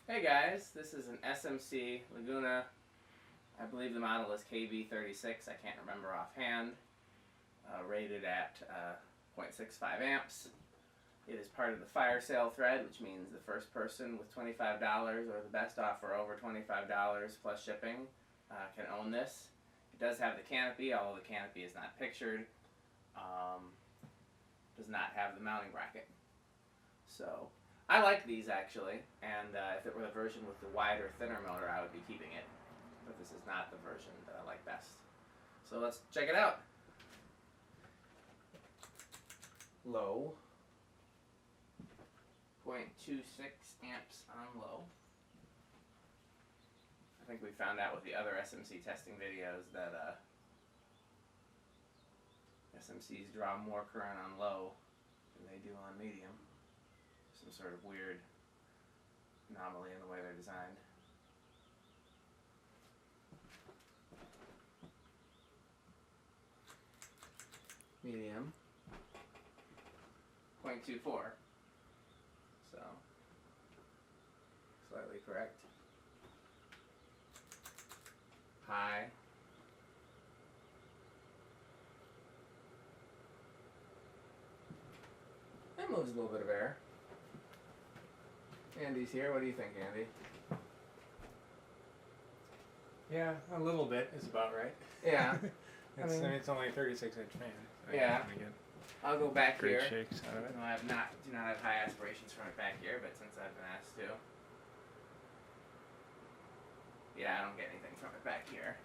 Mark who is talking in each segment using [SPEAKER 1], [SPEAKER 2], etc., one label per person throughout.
[SPEAKER 1] Hey guys, this is an SMC Laguna. I believe the model is KB36, I can't remember offhand. Rated at 0.65 amps. It is part of the fire sale thread, which means the first person with $25 or the best offer over $25 plus shipping can own this. It does have the canopy, although the canopy is not pictured. Does not have the mounting bracket. So I like these actually, and if it were the version with the wider, thinner motor, I would be keeping it. But this is not the version that I like best. So let's check it out. Low. 0.26 amps on low. I think we found out with the other SMC testing videos that SMCs draw more current on low than they do on medium. Some sort of weird anomaly in the way they're designed. Medium. 0.24. So, slightly correct. High. That moves a little bit of air. Andy's here. What do you think, Andy?
[SPEAKER 2] Yeah, a little bit is about right.
[SPEAKER 1] Yeah.
[SPEAKER 2] I mean, it's only a 36-inch fan. So
[SPEAKER 1] Yeah.
[SPEAKER 2] get
[SPEAKER 1] I'll go back
[SPEAKER 2] great
[SPEAKER 1] here.
[SPEAKER 2] shakes out of it.
[SPEAKER 1] No, I do not have high aspirations from it back here, but since I've been asked to. Yeah, I don't get anything from it back here.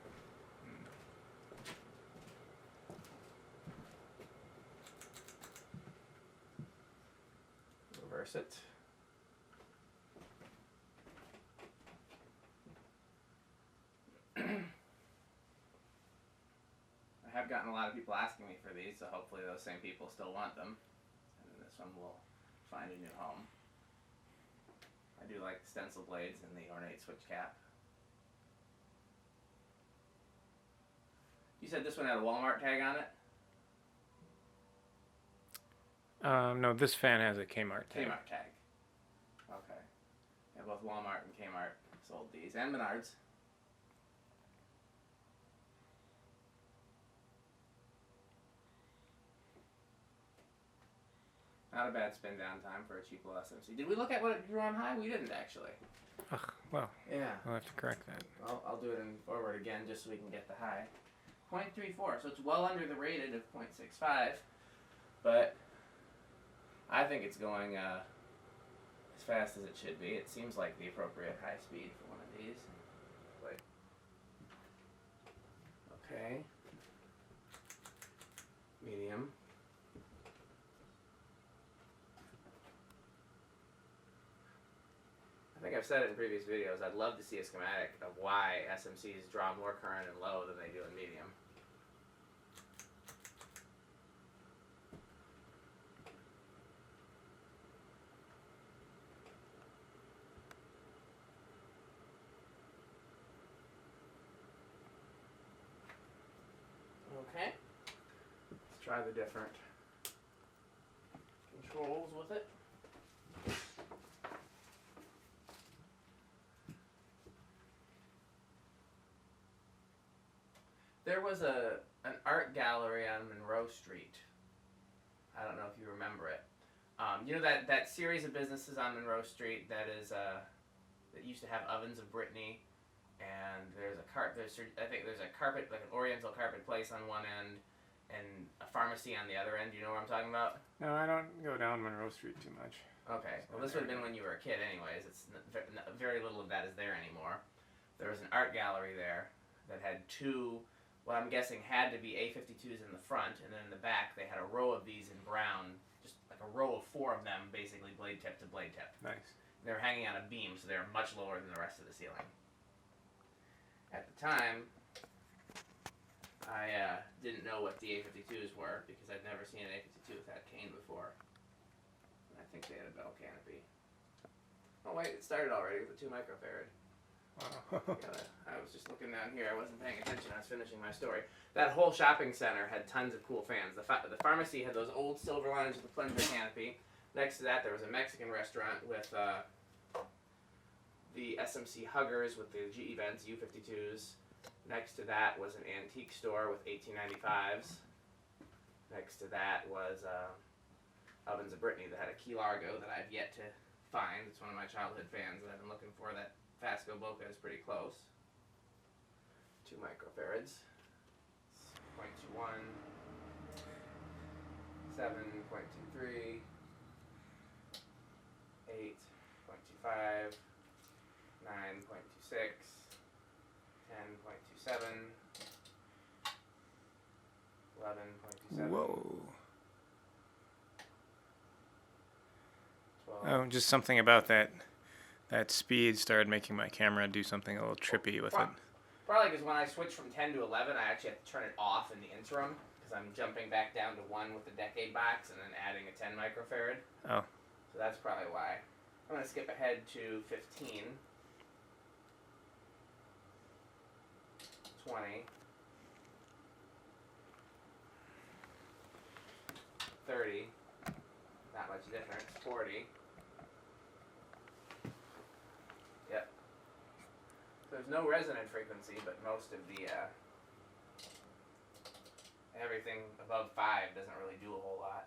[SPEAKER 1] Reverse it. I have gotten a lot of people asking me for these, so hopefully those same people still want them. And this one will find a new home. I do like the stencil blades and the ornate switch cap. You said this one had a Walmart tag on it?
[SPEAKER 2] No, this fan has a Kmart tag.
[SPEAKER 1] Kmart tag. Okay. Yeah, both Walmart and Kmart sold these, and Menards. Not a bad spin down time for a cheap little SMC. Did we look at what it drew on high? We didn't actually.
[SPEAKER 2] Ugh, well,
[SPEAKER 1] Yeah.
[SPEAKER 2] I'll have to correct that.
[SPEAKER 1] Well, I'll do it in forward again just so we can get the high. 0.34, so it's well under the rated of 0.65, but I think it's going as fast as it should be. It seems like the appropriate high speed for one of these. But, okay. Medium. I think I've said it in previous videos, I'd love to see a schematic of why SMCs draw more current in low than they do in medium. Okay, let's try the different controls with it. There was an art gallery on Monroe Street. I don't know if you remember it. You know that series of businesses on Monroe Street that is that used to have Ovens of Brittany, and I think there's a carpet, like an Oriental carpet place on one end, and a pharmacy on the other end. Do you know what I'm talking about?
[SPEAKER 2] No, I don't go down Monroe Street too much.
[SPEAKER 1] Okay, well this would have been when you were a kid anyways. It's very little of that is there anymore. There was an art gallery there that had two, what I'm guessing had to be A52s in the front, and then in the back they had a row of these in brown, just like a row of 4 of them, basically blade tip to blade tip.
[SPEAKER 2] Nice.
[SPEAKER 1] They were hanging on a beam, so they were much lower than the rest of the ceiling. At the time, I didn't know what the A52s were, because I'd never seen an A52 with that cane before. And I think they had a bell canopy. Oh wait, it started already with a 2 microfarad.
[SPEAKER 2] Wow.
[SPEAKER 1] I was just looking down here. I wasn't paying attention. I was finishing my story. That whole shopping center had tons of cool fans. The pharmacy had those old silver lines with the plunger canopy. Next to that, there was a Mexican restaurant with the SMC huggers with the GE vents, U52s. Next to that was an antique store with 1895s. Next to that was Ovens of Brittany that had a Key Largo that I've yet to find. It's one of my childhood fans that I've been looking for. That Fasco Boca is pretty close. 2 microfarads. 0.21. 7.23. 8.25. 9.26. 10.27. 11.27.
[SPEAKER 2] Whoa.
[SPEAKER 1] 12.
[SPEAKER 2] Oh, just something about that speed started making my camera do something a little trippy with it.
[SPEAKER 1] Probably because when I switched from 10 to 11, I actually have to turn it off in the interim because I'm jumping back down to 1 with the decade box and then adding a 10 microfarad.
[SPEAKER 2] Oh.
[SPEAKER 1] So that's probably why. I'm going to skip ahead to 15. 20. 30. Not much difference. 40. Yep. There's no resonant frequency, but most of the everything above 5 doesn't really do a whole lot.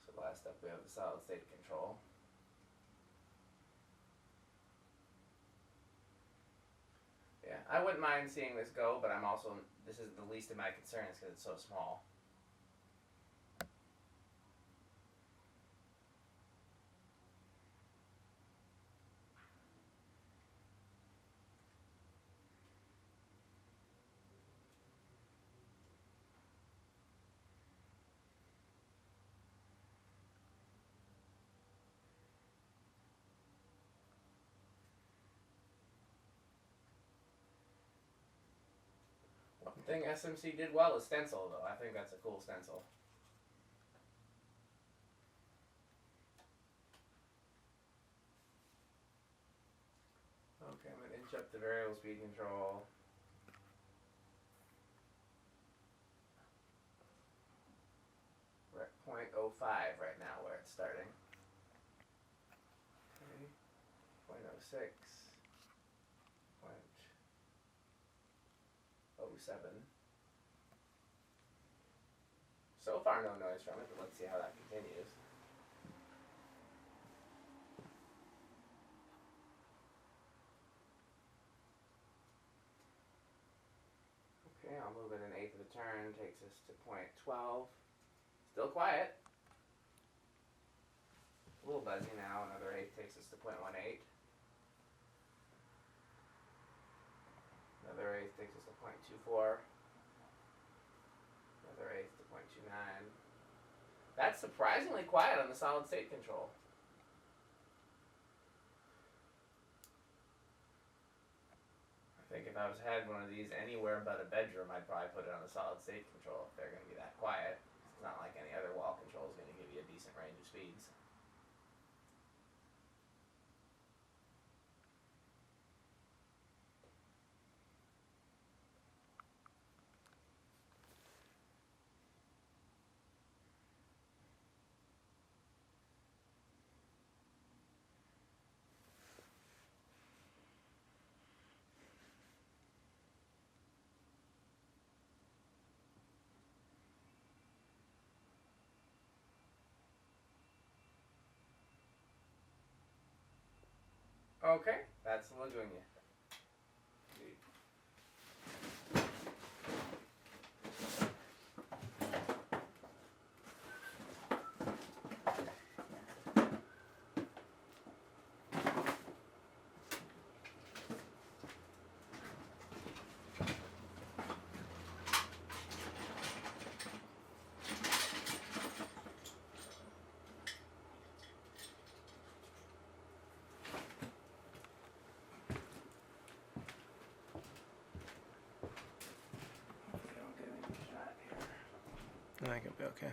[SPEAKER 1] So last up we have the solid state control. Yeah, I wouldn't mind seeing this go, but this is the least of my concerns because it's so small. One thing SMC did well is stencil, though. I think that's a cool stencil. Okay, I'm going to inch up the variable speed control. We're at 0.05 right now where it's starting. Okay, 0.06. 0.07. So far no noise from it, but let's see how that continues. Okay, I'll move it an eighth of a turn, takes us to 0.12. Still quiet. A little buzzy now, another eighth takes us to 0.18. Another eighth takes us to 0.24. Another eighth to 0.29. That's surprisingly quiet on the solid state control. I think if I had one of these anywhere but a bedroom, I'd probably put it on the solid state control if they're going to be that quiet. It's not like any other wall control is going to give you a decent range of speeds. Okay, that's the Laguna.
[SPEAKER 2] I think it'll be okay.